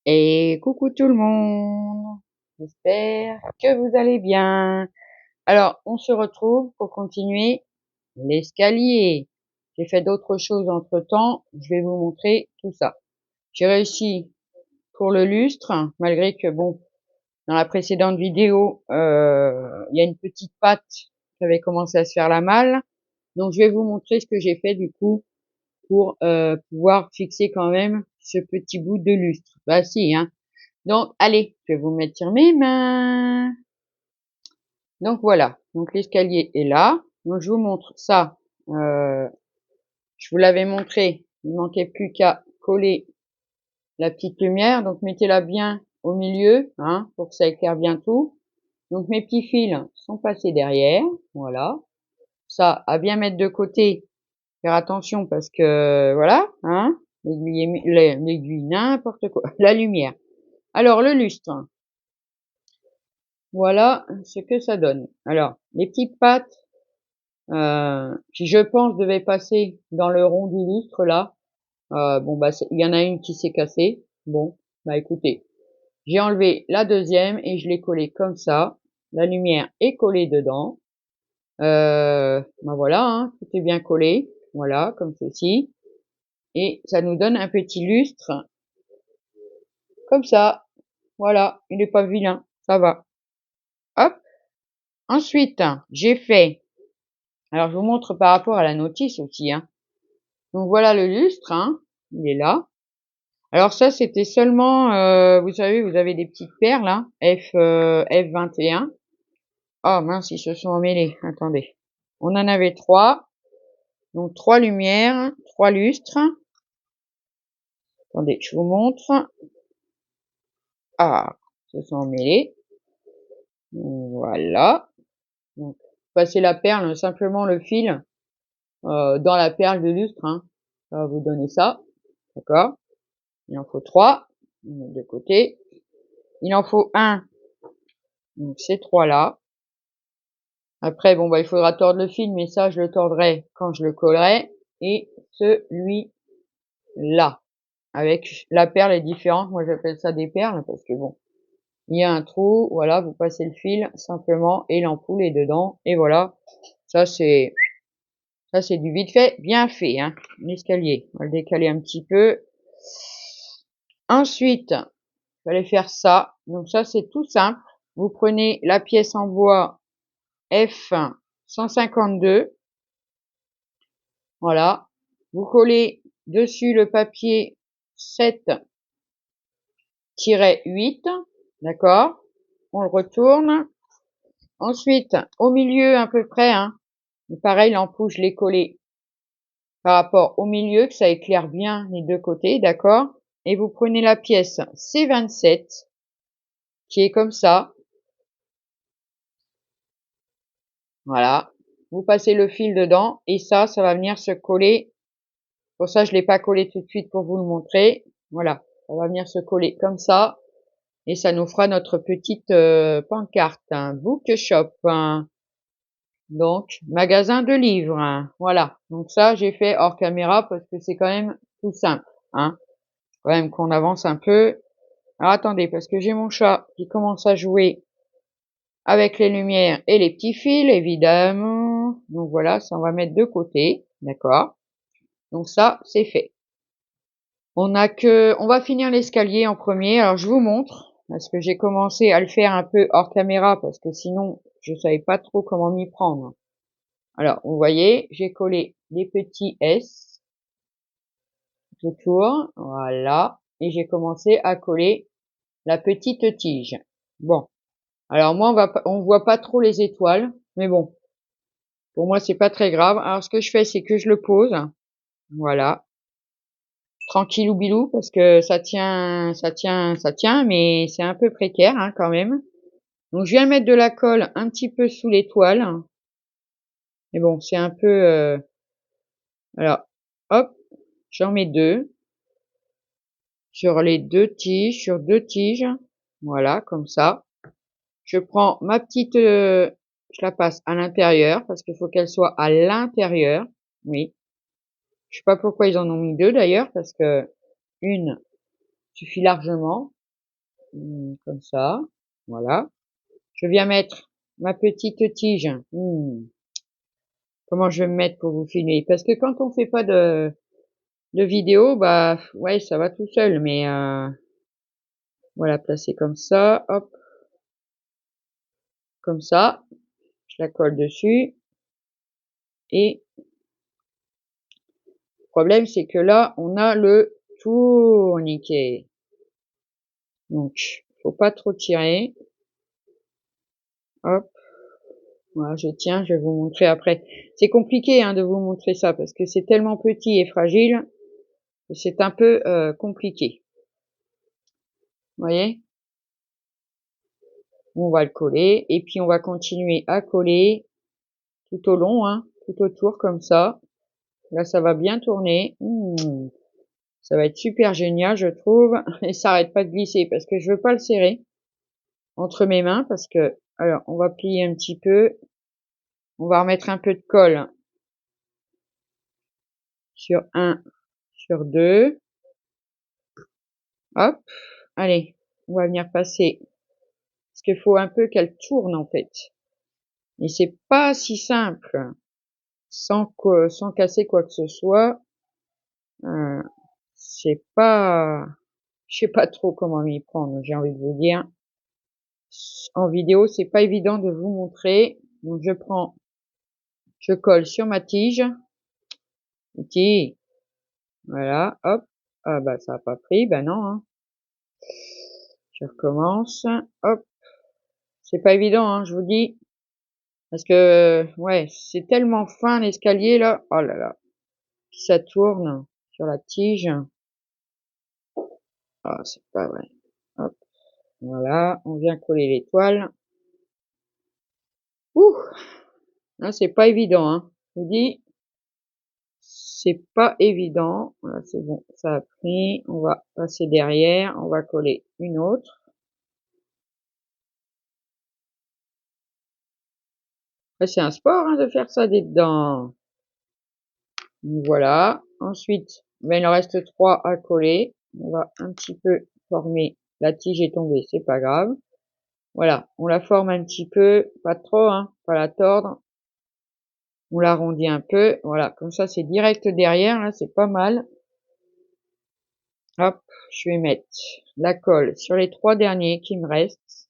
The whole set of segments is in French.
Et coucou tout le monde, j'espère que vous allez bien. Alors, on se retrouve pour continuer l'escalier. J'ai fait d'autres choses entre-temps, je vais vous montrer tout ça. J'ai réussi pour le lustre, malgré que bon, dans la précédente vidéo, il y a une petite patte qui avait commencé à se faire la malle. Donc je vais vous montrer ce que j'ai fait du coup pour pouvoir fixer quand même ce petit bout de lustre. Bah si, hein. Donc, allez, je vais vous mettre sur mes mains. Donc voilà, donc l'escalier est là. Donc je vous montre ça. Je vous l'avais montré, il manquait plus qu'à coller la petite lumière. Donc mettez-la bien au milieu, hein, pour que ça éclaire bien tout. Donc mes petits fils sont passés derrière, voilà. Ça, à bien mettre de côté. Faire attention parce que, voilà, hein, l'aiguille, n'importe quoi. La lumière. Alors le lustre. Voilà ce que ça donne. Alors, les petites pattes, qui je pense devaient passer dans le rond du lustre là. Bon bah il y en a une qui s'est cassée. Bon, bah écoutez, j'ai enlevé la deuxième et je l'ai collée comme ça. La lumière est collée dedans. Bah voilà, hein, tout est bien collé. Voilà, comme ceci. Et ça nous donne un petit lustre comme ça. Voilà, il est pas vilain, ça va. Hop. Ensuite, j'ai fait. Alors, je vous montre par rapport à la notice aussi, hein. Donc voilà le lustre, hein, il est là. Alors ça, c'était seulement, vous savez, vous avez des petites perles, hein, F21. Oh mince, ils se sont emmêlés, attendez. On en avait 3, donc 3 lumières, 3 lustres. Attendez, je vous montre. Ah, ils se sont emmêlés. Voilà. Donc, passez la perle, simplement le fil, dans la perle de lustre, hein. Ça va vous donner ça, d'accord? Il en faut 3, on met de côté. Il en faut un, donc ces 3 là. Après, bon bah il faudra tordre le fil, mais ça je le tordrai quand je le collerai. Et celui-là, avec la perle est différente. Moi j'appelle ça des perles parce que bon, il y a un trou, voilà, vous passez le fil simplement et l'ampoule est dedans. Et voilà, ça c'est du vite fait, bien fait, hein. L'escalier, on va le décaler un petit peu. Ensuite, il fallait faire ça. Donc ça c'est tout simple. Vous prenez la pièce en bois F152. Voilà. Vous collez dessus le papier 7-8. D'accord? On le retourne. Ensuite, au milieu à peu près, hein. Pareil, l'ampoule, je l'ai collée par rapport au milieu, que ça éclaire bien les deux côtés, d'accord? Et vous prenez la pièce C27, qui est comme ça. Voilà. Vous passez le fil dedans, et ça va venir se coller. Pour ça, je l'ai pas collé tout de suite pour vous le montrer. Voilà. Ça va venir se coller comme ça. Et ça nous fera notre petite pancarte, un bookshop, donc magasin de livres, hein. Voilà. Donc ça, j'ai fait hors caméra parce que c'est quand même tout simple, hein. Quand même qu'on avance un peu. Alors attendez, parce que j'ai mon chat qui commence à jouer avec les lumières et les petits fils, évidemment. Donc voilà, ça on va mettre de côté, d'accord. Donc ça, c'est fait. On va finir l'escalier en premier. Alors je vous montre, parce que j'ai commencé à le faire un peu hors caméra, parce que sinon je savais pas trop comment m'y prendre. Alors vous voyez, j'ai collé les petits S autour, voilà, et j'ai commencé à coller la petite tige. Bon, alors moi on voit pas trop les étoiles, mais bon, pour moi c'est pas très grave. Alors ce que je fais, c'est que je le pose, voilà. Tranquillou bilou parce que ça tient, mais c'est un peu précaire, hein, quand même. Donc je viens mettre de la colle un petit peu sous l'étoile. Mais bon, c'est un peu, alors, hop, j'en mets 2 sur les 2 tiges, sur 2 tiges. Voilà, comme ça. Je prends ma petite, je la passe à l'intérieur parce qu'il faut qu'elle soit à l'intérieur. Oui. Je sais pas pourquoi ils en ont mis 2 d'ailleurs parce que une suffit largement. comme ça, voilà. Je viens mettre ma petite tige. Comment je vais me mettre pour vous filmer? Parce que quand on fait pas de vidéo, bah, ouais, ça va tout seul, mais voilà, placer comme ça, hop, comme ça. Je la colle dessus et le problème, c'est que là, on a le tourniquet. Donc, faut pas trop tirer. Hop, voilà, je tiens, je vais vous montrer après. C'est compliqué hein, de vous montrer ça parce que c'est tellement petit et fragile que c'est un peu compliqué. Vous voyez? On va le coller et puis on va continuer à coller tout au long, hein, tout autour comme ça. Là, ça va bien tourner. Ça va être super génial, je trouve. Et ça arrête pas de glisser parce que je veux pas le serrer entre mes mains parce que, alors, on va plier un petit peu. On va remettre un peu de colle sur un, sur deux. Hop. Allez, on va venir passer. Parce qu'il faut un peu qu'elle tourne en fait. Et c'est pas si simple. Sans casser quoi que ce soit. C'est pas, je sais pas trop comment m'y prendre, j'ai envie de vous dire. En vidéo, c'est pas évident de vous montrer. Donc je colle sur ma tige. Voilà, hop. Ah bah ça a pas pris, bah non. Hein. Je recommence. Hop. C'est pas évident, hein, je vous dis. Parce que ouais, c'est tellement fin l'escalier là. Oh là là. Puis ça tourne sur la tige. Ah, c'est pas vrai. Hop. Voilà, on vient coller l'étoile. Ouh, là c'est pas évident, hein. Je vous dis, c'est pas évident. Voilà, c'est bon, ça a pris. On va passer derrière, on va coller une autre. Après, c'est un sport hein, de faire ça dedans. Voilà. Ensuite, ben, il en reste 3 à coller. On va un petit peu former. La tige est tombée, c'est pas grave. Voilà, on la forme un petit peu, pas trop, hein, pas la tordre. On l'arrondit un peu, voilà, comme ça c'est direct derrière, là c'est pas mal. Hop, je vais mettre la colle sur les 3 derniers qui me restent.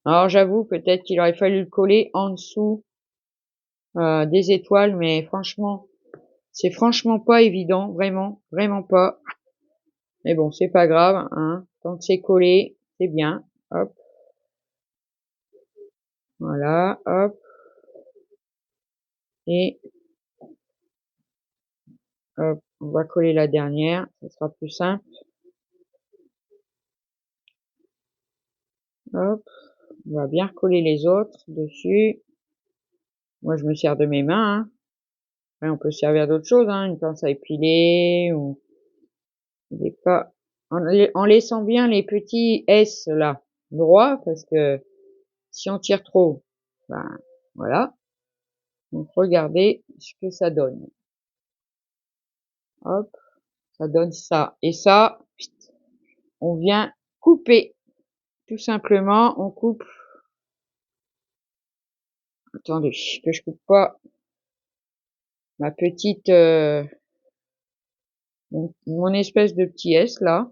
Alors j'avoue, peut-être qu'il aurait fallu le coller en dessous des étoiles, mais franchement, c'est franchement pas évident, vraiment, vraiment pas. Mais bon, c'est pas grave, hein, tant que c'est collé, c'est bien. Hop, voilà, hop, et hop, on va coller la dernière, ça sera plus simple. Hop, on va bien recoller les autres dessus. Moi, je me sers de mes mains, hein. Après, on peut se servir d'autre chose, hein, une pince à épiler ou pas en laissant bien les petits S là droits parce que si on tire trop, ben voilà. Donc regardez ce que ça donne. Hop, ça donne ça. Et ça, on vient couper. Tout simplement, on coupe. Attendez, que je coupe pas ma petite mon espèce de petit S là.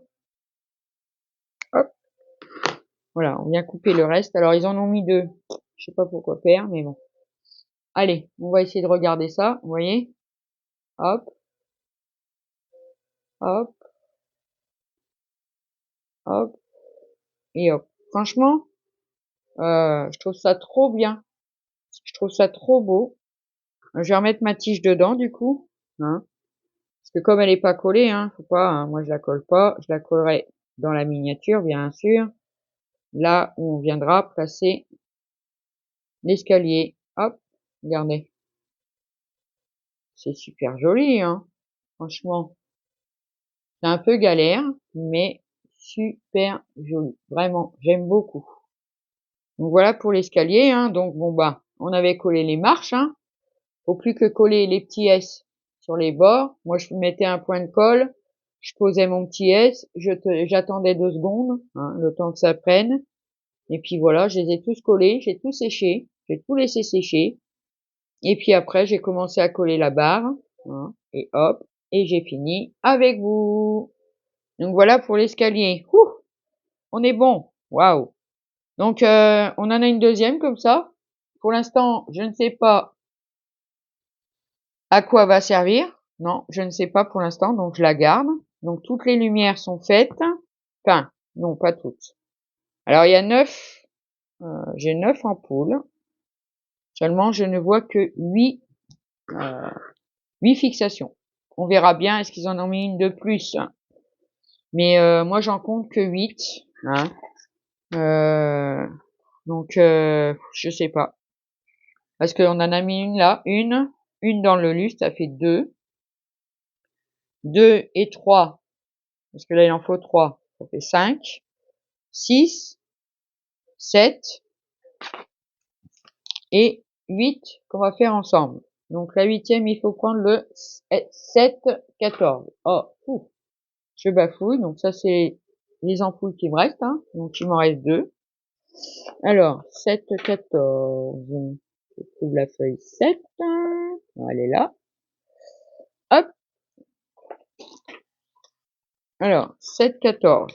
Hop, voilà, on vient couper le reste. Alors ils en ont mis 2. Je sais pas pourquoi faire, mais bon. Allez, on va essayer de regarder ça, vous voyez? Hop, hop, hop et hop. Franchement, je trouve ça trop bien. Je trouve ça trop beau. Je vais remettre ma tige dedans du coup, hein, parce que comme elle est pas collée, hein, faut pas, hein, moi je la colle pas. Je la collerai dans la miniature, bien sûr. Là où on viendra placer l'escalier. Hop, regardez. C'est super joli, hein, franchement. C'est un peu galère, mais super joli. Vraiment, j'aime beaucoup. Donc voilà pour l'escalier, hein. Donc bon bah, on avait collé les marches, hein. Faut plus que coller les petits S sur les bords. Moi je mettais un point de colle. je posais mon petit S, j'attendais 2 secondes, hein, le temps que ça prenne. Et puis voilà, je les ai tous collés, j'ai tout séché, j'ai tout laissé sécher. Et puis après, j'ai commencé à coller la barre, hein, et hop, et j'ai fini avec vous. Donc voilà pour l'escalier. Ouh, on est bon. Waouh. Donc on en a une deuxième comme ça. Pour l'instant, je ne sais pas à quoi va servir. Non, je ne sais pas pour l'instant, donc je la garde. Donc toutes les lumières sont faites. Enfin, non, pas toutes. Alors il y a 9, j'ai 9 ampoules. Seulement, je ne vois que 8 fixations. On verra bien, est-ce qu'ils en ont mis une de plus? Mais moi, j'en compte que 8. Hein. Donc, je sais pas. Parce qu'on en a mis une là, une dans le lustre, ça fait 2. 2 et 3, parce que là, il en faut 3, ça fait 5. 6, 7 et 8 qu'on va faire ensemble. Donc la huitième, il faut prendre le 7, 14. Oh, ouf. Je bafouille, donc ça c'est les ampoules qui me restent, hein. Donc il m'en reste 2. Alors, 7, 14. Je trouve la feuille 7. Elle est là. Hop. Alors, 7, 14.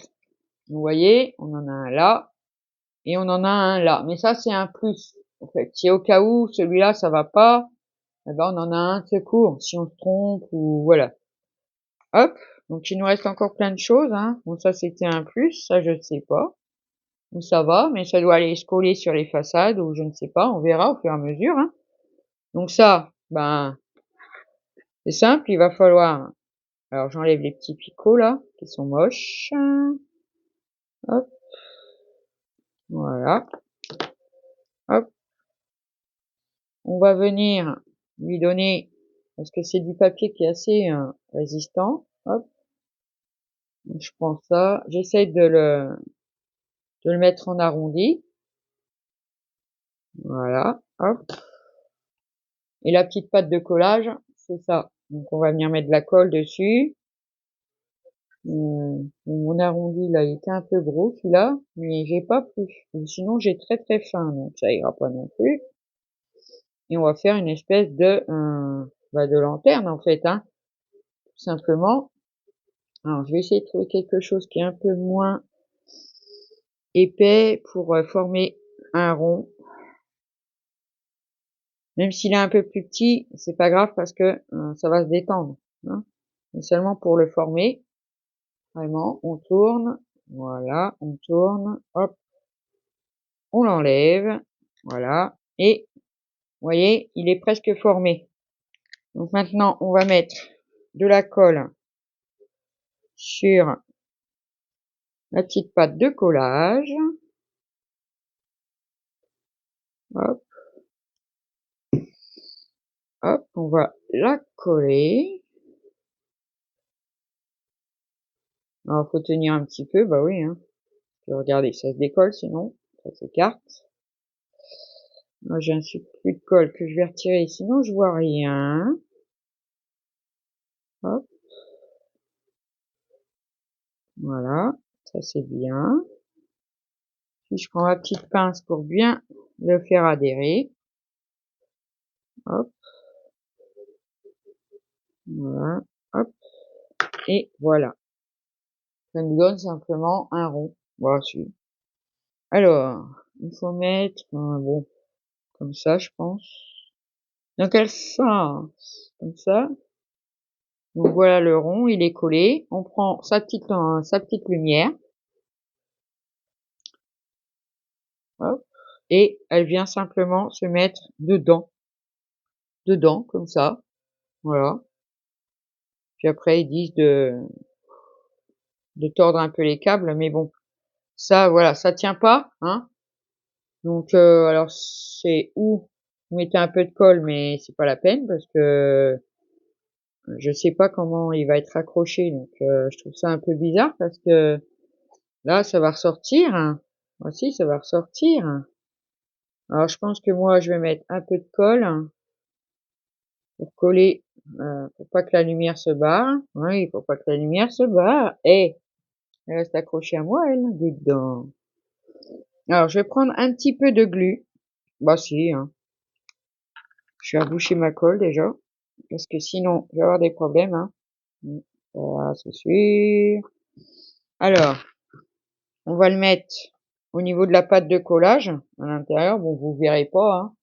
Vous voyez, on en a un là. Et on en a un là. Mais ça, c'est un plus. En fait, si au cas où celui-là, ça va pas, eh ben, on en a un de secours. Si on se trompe ou voilà. Hop. Donc, il nous reste encore plein de choses, hein. Bon, ça, c'était un plus. Ça, je ne sais pas où ça va, mais ça doit aller se coller sur les façades ou je ne sais pas. On verra au fur et à mesure, hein. Donc ça, ben, c'est simple. Il va falloir, alors j'enlève les petits picots là, qui sont moches. Hop. Voilà. Hop. On va venir lui donner, parce que c'est du papier qui est assez résistant. Hop. Donc, je prends ça. J'essaie de le mettre en arrondi. Voilà. Hop. Et la petite pâte de collage, c'est ça. Donc on va venir mettre de la colle dessus. Mon arrondi là, il était un peu gros celui-là, mais j'ai pas plus. Sinon j'ai très très fin, donc ça ira pas non plus. Et on va faire une espèce de lanterne en fait, hein, tout simplement. Alors je vais essayer de trouver quelque chose qui est un peu moins épais pour former un rond. Même s'il est un peu plus petit, c'est pas grave parce que ça va se détendre, hein. Mais seulement pour le former. Vraiment, on tourne, voilà, on tourne, hop, on l'enlève, voilà, et vous voyez, il est presque formé. Donc maintenant, on va mettre de la colle sur la petite pâte de collage. Hop, hop, on va la coller. Alors, faut tenir un petit peu, bah oui, hein. Regardez, ça se décolle sinon, ça s'écarte. Moi, j'ai un surplus de colle que je vais retirer, sinon je vois rien. Hop, voilà, ça c'est bien. Puis je prends ma petite pince pour bien le faire adhérer. Hop, voilà, hop, et voilà. Ça nous donne simplement un rond. Voici. Alors, il faut mettre, bon, comme ça, je pense. Dans quel sens? Comme ça. Donc voilà le rond, il est collé. On prend sa petite lumière. Hop, et elle vient simplement se mettre dedans. Dedans, comme ça. Voilà. Puis après, ils disent de tordre un peu les câbles, mais bon. Ça, voilà, ça tient pas, hein. Donc, alors c'est où vous mettez un peu de colle, mais c'est pas la peine parce que je sais pas comment il va être accroché. Donc, je trouve ça un peu bizarre parce que là, ça va ressortir, hein. Voici, ça va ressortir. Alors, je pense que moi, je vais mettre un peu de colle pour coller pour pas que la lumière se barre. Oui, pour pas que la lumière se barre. Eh, elle reste accrochée à moi, elle, dites donc. Alors, je vais prendre un petit peu de glu. Bah si, hein. Je vais boucher ma colle déjà, parce que sinon, je vais avoir des problèmes, hein. Voilà, c'est sûr. Alors, on va le mettre au niveau de la pâte de collage à l'intérieur. Bon, vous verrez pas, hein.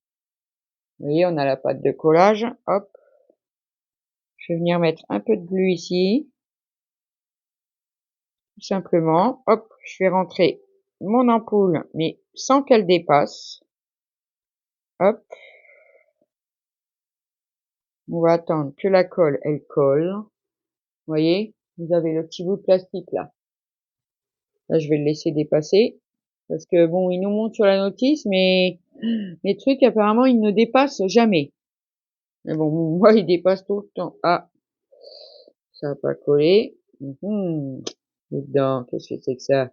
Vous voyez, on a la pâte de collage. Hop, je vais venir mettre un peu de glu ici, tout simplement. Hop, je vais rentrer mon ampoule, mais sans qu'elle dépasse. Hop, on va attendre que la colle, elle colle. Vous voyez, vous avez le petit bout de plastique là. Là, je vais le laisser dépasser. Parce que bon, il nous montre sur la notice, mais les trucs, apparemment, ils ne dépassent jamais. Mais bon, moi, ils dépassent tout le temps. Ah, ça va pas coller. Dites donc, qu'est-ce que c'est que ça?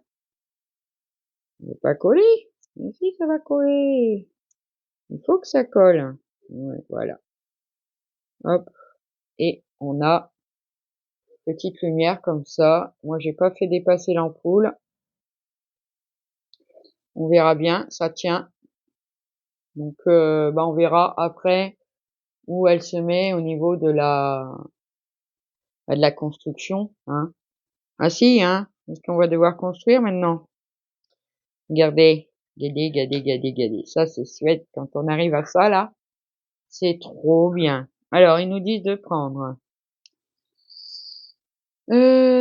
Ça va pas coller? Mais si, ça va coller. Il faut que ça colle. Ouais, voilà. Hop. Et on a petite lumière comme ça. Moi, j'ai pas fait dépasser l'ampoule. On verra bien, ça tient. Donc, bah, on verra après où elle se met au niveau de la construction, hein. Ah si, hein, parce qu'on va devoir construire maintenant. Regardez, regardez. Ça, c'est chouette. Quand on arrive à ça, là, c'est trop bien. Alors, ils nous disent de prendre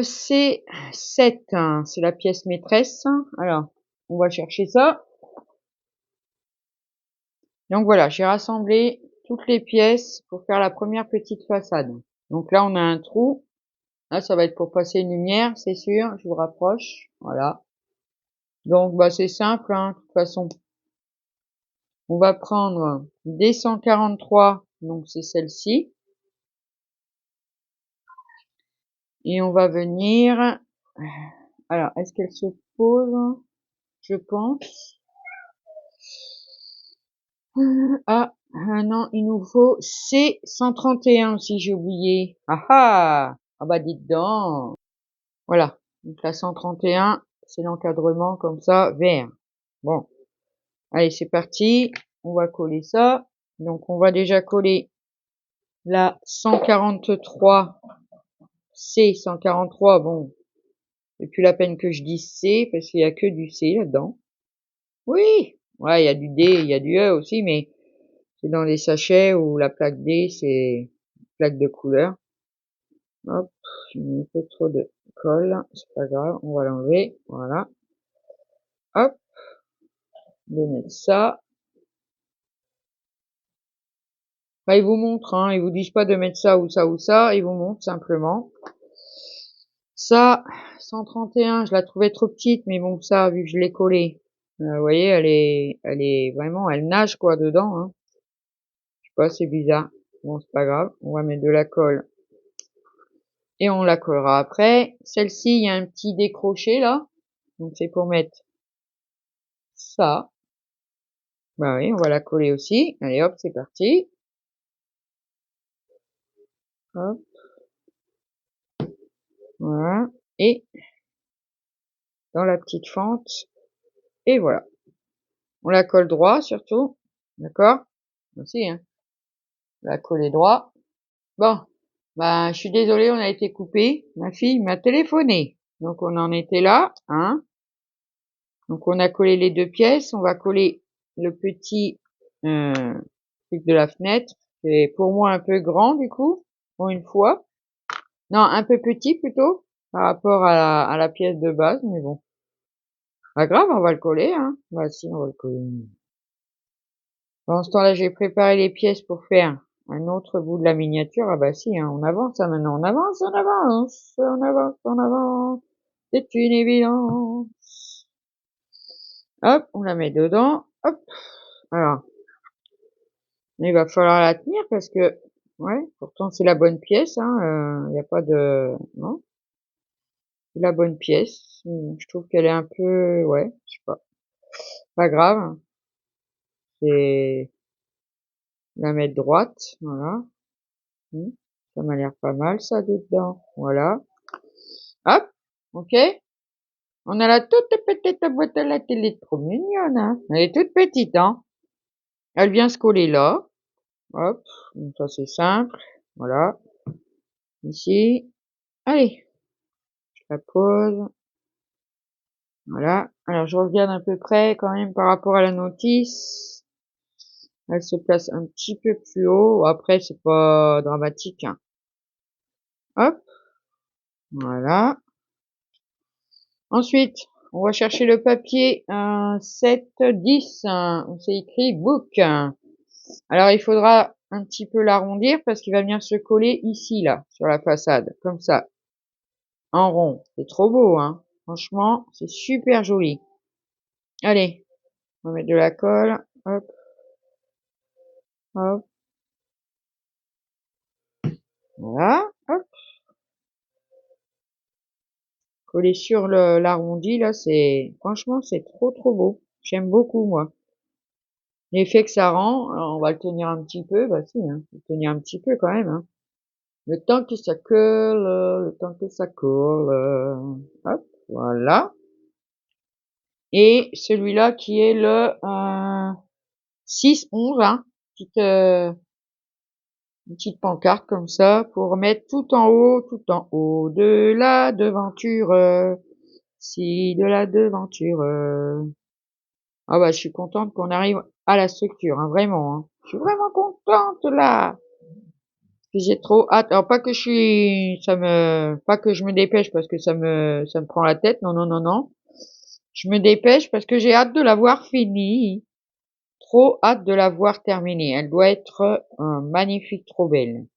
c'est 7, hein, c'est la pièce maîtresse. Alors, on va chercher ça. Donc voilà, j'ai rassemblé toutes les pièces pour faire la première petite façade. Donc là, on a un trou. Là, ça va être pour passer une lumière, c'est sûr. Je vous rapproche. Voilà. Donc, bah, c'est simple, hein, de toute façon. On va prendre des 143, donc c'est celle-ci. Et on va venir, alors, est-ce qu'elle se pose? Je pense. Ah non, il nous faut C131 aussi, j'ai oublié. Ah ah! Ah bah dites donc. Voilà. Donc la 131, c'est l'encadrement comme ça, vert. Bon. Allez, c'est parti. On va coller ça. Donc on va déjà coller la 143. C143, bon, c'est plus la peine que je dise C, parce qu'il y a que du C là-dedans. Oui! Ouais, il y a du D, il y a du E aussi, mais c'est dans les sachets où la plaque D, c'est plaque de couleur. Hop, j'ai mis un peu trop de colle, c'est pas grave, on va l'enlever, voilà. Hop, de mettre ça. Bah, ils vous montrent, hein, ils vous disent pas de mettre ça ou ça ou ça, ils vous montrent simplement. Ça, 131, je la trouvais trop petite, mais bon, ça, vu que je l'ai collée, vous voyez, elle est vraiment, elle nage quoi dedans, hein. Je sais pas, c'est bizarre. Bon, c'est pas grave, on va mettre de la colle et on la collera après. Celle-ci, il y a un petit décroché là, donc c'est pour mettre ça. Bah oui, on va la coller aussi. Allez hop, c'est parti. Hop, voilà. Et dans la petite fente, et voilà. On la colle droit surtout, d'accord? Aussi, hein. On la coller droit. Bon, bah, je suis désolée, on a été coupé. Ma fille m'a téléphoné. Donc, on en était là, hein. Donc, on a collé les deux pièces. On va coller le petit truc de la fenêtre. C'est pour moi un peu grand, du coup, pour une fois. Non, un peu petit plutôt, par rapport à la pièce de base, mais bon. Pas grave, on va le coller, hein. Bah, si, on va le coller. Pendant ce temps-là, j'ai préparé les pièces pour faire un autre bout de la miniature. Ah bah si, hein, on avance hein, maintenant, on avance, on avance, on avance, on avance. C'est une évidence. Hop, on la met dedans. Hop. Alors, il va falloir la tenir parce que, ouais, pourtant c'est la bonne pièce, hein. Il n'y a pas de, non, c'est la bonne pièce. Je trouve qu'elle est un peu, ouais, je sais pas, pas grave. C'est la mettre droite, voilà. Ça m'a l'air pas mal ça dedans. Voilà. Hop, ok. On a la toute petite boîte à la télé, trop mignonne, hein. Elle est toute petite, hein. Elle vient se coller là. Hop, donc ça c'est simple. Voilà. Ici. Allez, je la pose. Voilà. Alors je regarde à peu près quand même par rapport à la notice. Elle se place un petit peu plus haut. Après, c'est pas dramatique, hein. Hop, voilà. Ensuite, on va chercher le papier 7-10. On s'est écrit book. Alors, il faudra un petit peu l'arrondir parce qu'il va venir se coller ici, là, sur la façade, comme ça, en rond. C'est trop beau, hein. Franchement, c'est super joli. Allez, on va mettre de la colle. Hop, hop. Voilà, hop. Coller sur l'arrondi, là, franchement, c'est trop beau. J'aime beaucoup, moi. L'effet que ça rend, alors on va le tenir un petit peu, bah si, hein, le tenir un petit peu quand même, hein. Le temps que ça colle, le temps que ça colle, hop, voilà. Et celui-là qui est le 6-11, hein, une petite pancarte comme ça pour mettre tout en haut de la devanture, si de la devanture. Ah bah je suis contente qu'on arrive à la structure, hein, vraiment, hein. Je suis vraiment contente là. J'ai trop hâte. Alors pas que pas que je me dépêche parce que ça me prend la tête. Non, non, non, non. Je me dépêche parce que j'ai hâte de l'avoir finie. Trop hâte de l'avoir terminée. Elle doit être magnifique, trop belle.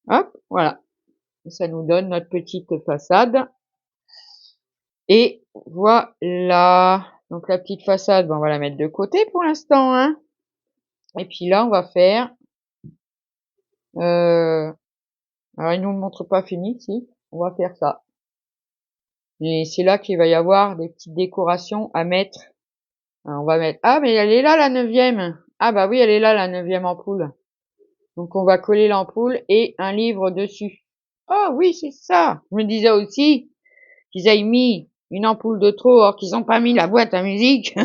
Hop, voilà. Ça nous donne notre petite façade. Et voilà. Donc la petite façade, ben, on va la mettre de côté pour l'instant, hein. Et puis là, on va faire. Alors il nous le montre pas fini, si. On va faire ça. Et c'est là qu'il va y avoir des petites décorations à mettre. Alors, on va mettre, ah, mais elle est là, la neuvième. Ah, bah oui, elle est là, la neuvième ampoule. Donc, on va coller l'ampoule et un livre dessus. Oh oui, c'est ça. Je me disais aussi qu'ils aient mis une ampoule de trop, or qu'ils ont pas mis la boîte à musique.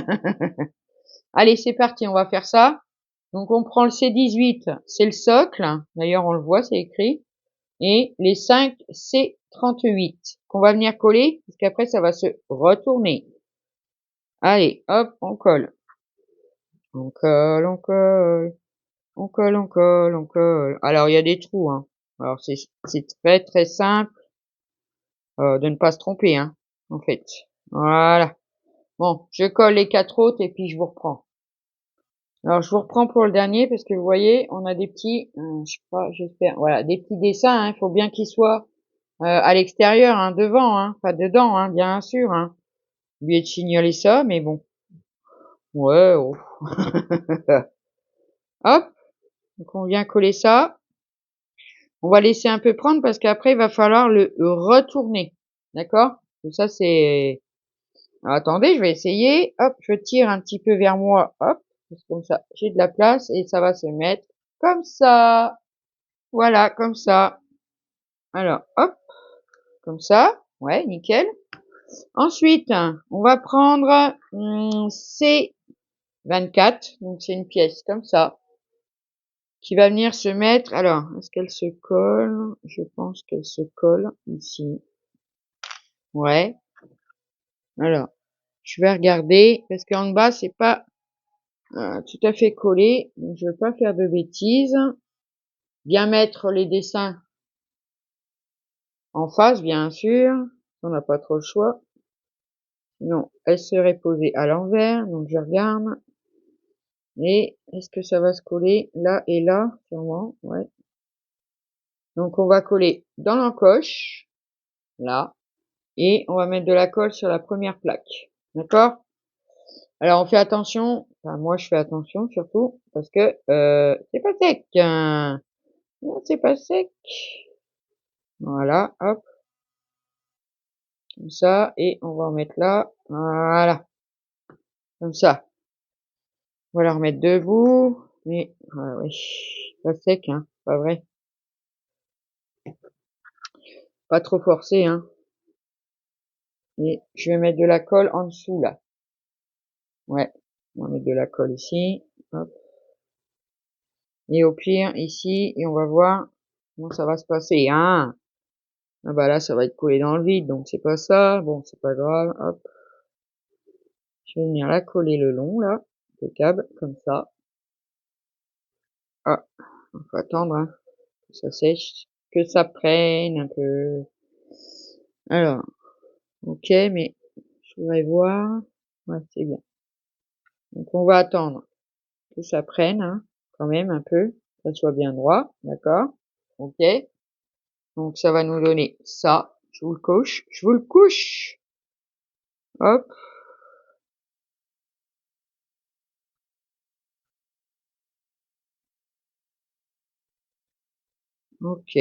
Allez, c'est parti, on va faire ça. Donc, on prend le C18, c'est le socle. D'ailleurs, on le voit, c'est écrit. Et les 5 C38 qu'on va venir coller, parce qu'après, ça va se retourner. Allez, hop, on colle. On colle, on colle, on colle, on colle, on colle. Alors, il y a des trous, hein. Alors, c'est très simple de ne pas se tromper, hein, en fait. Voilà. Bon, je colle les 4 autres et puis je vous reprends. Alors, je vous reprends pour le dernier parce que vous voyez, on a des petits, je sais pas, j'espère, voilà, des petits dessins, hein. Il faut bien qu'ils soient à l'extérieur, hein, devant, hein, pas dedans, hein, bien sûr, hein. Oublié de signaler ça, mais bon. Ouais, oh. Hop, donc on vient coller ça. On va laisser un peu prendre parce qu'après, il va falloir le retourner. D'accord? Donc ça, c'est... Alors, attendez, je vais essayer. Hop, je tire un petit peu vers moi. Hop, comme ça, j'ai de la place et ça va se mettre comme ça. Voilà, comme ça. Alors, hop, comme ça. Ouais, nickel. Ensuite, on va prendre C24. Donc, c'est une pièce comme ça qui va venir se mettre. Alors, est-ce qu'elle se colle? Je pense qu'elle se colle ici. Ouais. Alors, je vais regarder parce qu'en bas, c'est pas tout à fait collé. Donc, je veux pas faire de bêtises. Bien mettre les dessins en face, bien sûr. On n'a pas trop le choix. Non, elle serait posée à l'envers. Donc, je regarde. Et est-ce que ça va se coller là et là? Sûrement, ouais. Donc, on va coller dans l'encoche, là. Et on va mettre de la colle sur la première plaque. D'accord? Alors on fait attention, enfin moi je fais attention surtout parce que c'est pas sec, hein. Non, c'est pas sec. Voilà, hop, comme ça, et on va en mettre là, voilà, comme ça. On va la remettre debout, mais ouais, pas sec, hein, pas vrai. Pas trop forcer, hein. Et je vais mettre de la colle en dessous, là. Ouais, on va mettre de la colle ici. Hop. Et au pire, ici, et on va voir comment ça va se passer, hein. Ah bah là, ça va être collé dans le vide, donc c'est pas ça. Bon, c'est pas grave. Hop. Je vais venir la coller le long, là. Impeccable, comme ça. Ah, faut attendre, hein, que ça sèche, que ça prenne un peu. Alors, ok, mais je voudrais voir. Ouais, c'est bien. Donc on va attendre que ça prenne, hein, quand même un peu, que ça soit bien droit, d'accord? Ok. Donc ça va nous donner ça. Je vous le couche. Je vous le couche. Hop. Ok.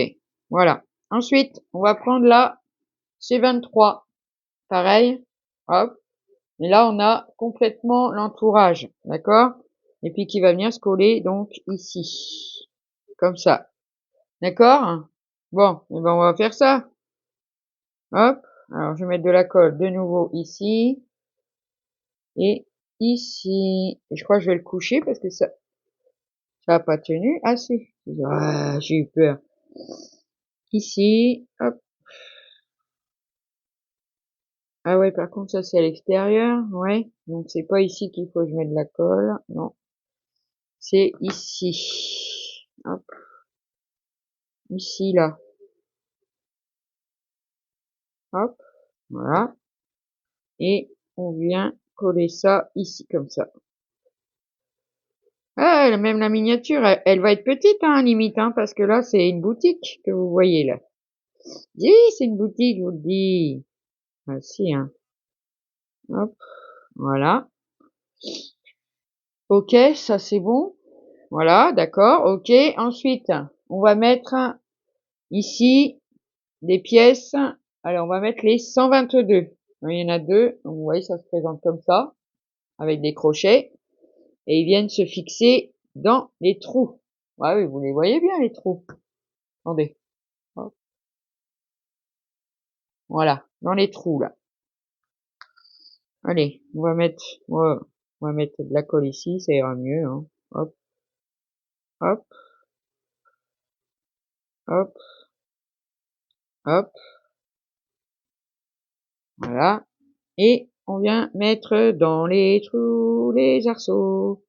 Voilà. Ensuite, on va prendre la C23. Pareil. Hop. Et là, on a complètement l'entourage. D'accord? Et puis qui va venir se coller donc ici. Comme ça. D'accord? Bon, et ben on va faire ça. Hop. Alors je vais mettre de la colle de nouveau ici. Et ici. Et je crois que je vais le coucher parce que ça a pas tenu. Ah si. Ah, j'ai eu peur. Ici. Hop. Ah ouais, par contre ça c'est à l'extérieur. Ouais. Donc c'est pas ici qu'il faut que je mette de la colle. Non. C'est ici. Hop. Ici là. Hop. Voilà. Et on vient coller ça ici comme ça. Ah, même la miniature, elle va être petite, hein, limite, hein, parce que là, c'est une boutique que vous voyez là. Oui, c'est une boutique, je vous le dis. Ah si, hein. Hop, voilà. Ok, ça c'est bon. Voilà, d'accord, ok. Ensuite, on va mettre ici des pièces. Alors, on va mettre les 122. Il y en a deux. Donc, vous voyez, ça se présente comme ça, avec des crochets. Et ils viennent se fixer dans les trous. Ouais, oui, vous les voyez bien, les trous. Attendez. Hop. Voilà, dans les trous, là. Allez, ouais, on va mettre de la colle ici, ça ira mieux, hein. Hop, hop, hop, hop, voilà. Et on vient mettre dans les trous les arceaux.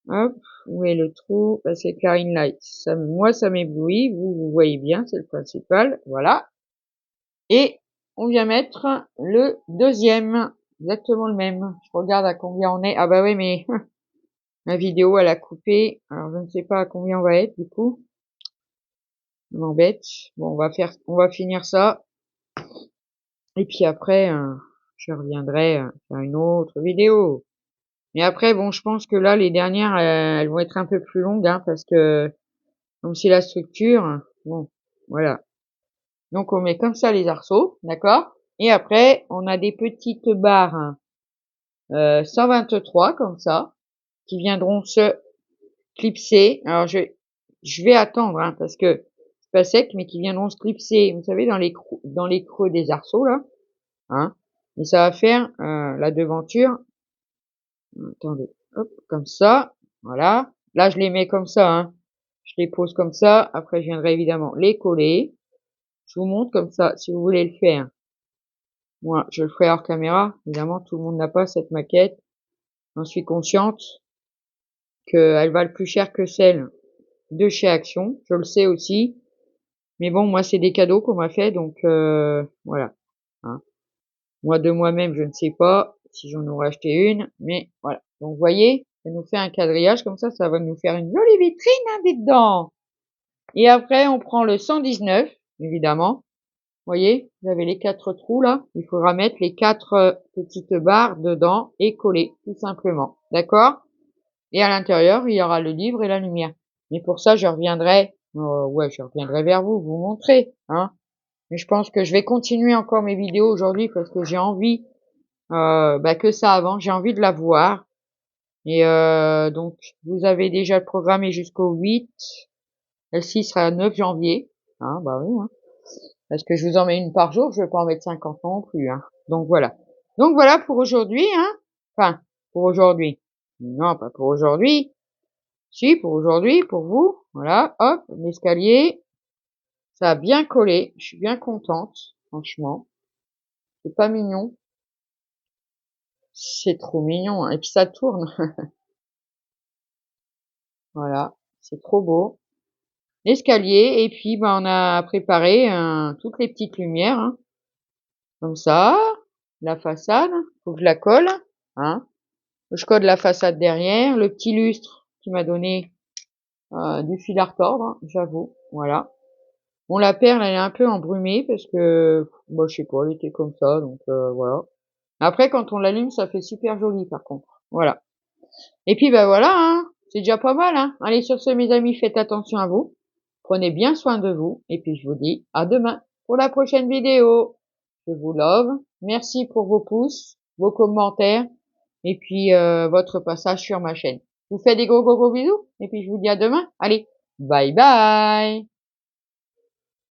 Hop, où est le trou? Bah, c'est Clarine Light. Ça, moi, ça m'éblouit. Vous voyez bien, c'est le principal. Voilà. Et on vient mettre le deuxième. Exactement le même. Je regarde à combien on est. Ah bah oui, mais la vidéo, elle a coupé. Alors, je ne sais pas à combien on va être, du coup. Ça m'embête. Bon, on va finir ça. Et puis après, je reviendrai faire une autre vidéo. Mais après, bon, je pense que là, les dernières, elles vont être un peu plus longues, hein, parce que comme c'est la structure, bon, voilà. Donc on met comme ça les arceaux, d'accord? Et après, on a des petites barres 123 comme ça, qui viendront se clipser. Alors je vais attendre, hein, parce que c'est pas sec, mais qui viendront se clipser, vous savez, dans les creux des arceaux là, hein. Et ça va faire la devanture. Attendez, hop, comme ça, voilà. Là, je les mets comme ça, hein. Je les pose comme ça. Après, je viendrai évidemment les coller. Je vous montre comme ça, si vous voulez le faire. Moi, je le ferai hors caméra. Évidemment, tout le monde n'a pas cette maquette. J'en suis consciente qu'elle va le plus cher que celle de chez Action. Je le sais aussi. Mais bon, moi, c'est des cadeaux qu'on m'a fait, donc voilà. Hein. Moi, de moi-même, je ne sais pas si j'en aurais acheté une, mais voilà. Donc, vous voyez, ça nous fait un quadrillage comme ça va nous faire une jolie vitrine, hein, dedans. Et après, on prend le 119, évidemment. Vous voyez, vous avez les 4 trous là. Il faudra mettre les 4 petites barres dedans et coller, tout simplement. D'accord? Et à l'intérieur, il y aura le livre et la lumière. Mais pour ça, je reviendrai, je reviendrai vers vous, vous montrer, hein. Mais je pense que je vais continuer encore mes vidéos aujourd'hui parce que j'ai envie, que ça avance. J'ai envie de la voir. Et donc, vous avez déjà le programme jusqu'au 8. Celle-ci sera le 9 janvier. Hein, bah oui, hein. Parce que je vous en mets une par jour, je vais pas en mettre 50 non plus, hein. Donc voilà. Donc voilà pour aujourd'hui, hein. Enfin, pour aujourd'hui. Non, pas pour aujourd'hui. Si, pour aujourd'hui, pour vous. Voilà, hop, l'escalier. Ça a bien collé. Je suis bien contente, franchement. C'est pas mignon? C'est trop mignon, hein. Et puis ça tourne. Voilà, c'est trop beau. L'escalier et puis, ben, on a préparé, toutes les petites lumières, hein, comme ça. La façade, faut que je la colle, hein. Je colle la façade derrière, le petit lustre qui m'a donné, du fil à retordre, hein, j'avoue, voilà. Bon, la perle, elle est un peu embrumée parce que, bah, je sais pas, elle était comme ça, donc voilà. Après, quand on l'allume, ça fait super joli par contre, voilà. Et puis, bah, voilà, hein, c'est déjà pas mal, hein. Allez, sur ce, mes amis, faites attention à vous. Prenez bien soin de vous et puis je vous dis à demain pour la prochaine vidéo. Je vous love. Merci pour vos pouces, vos commentaires et puis votre passage sur ma chaîne. Je vous fais des gros bisous et puis je vous dis à demain. Allez, bye bye!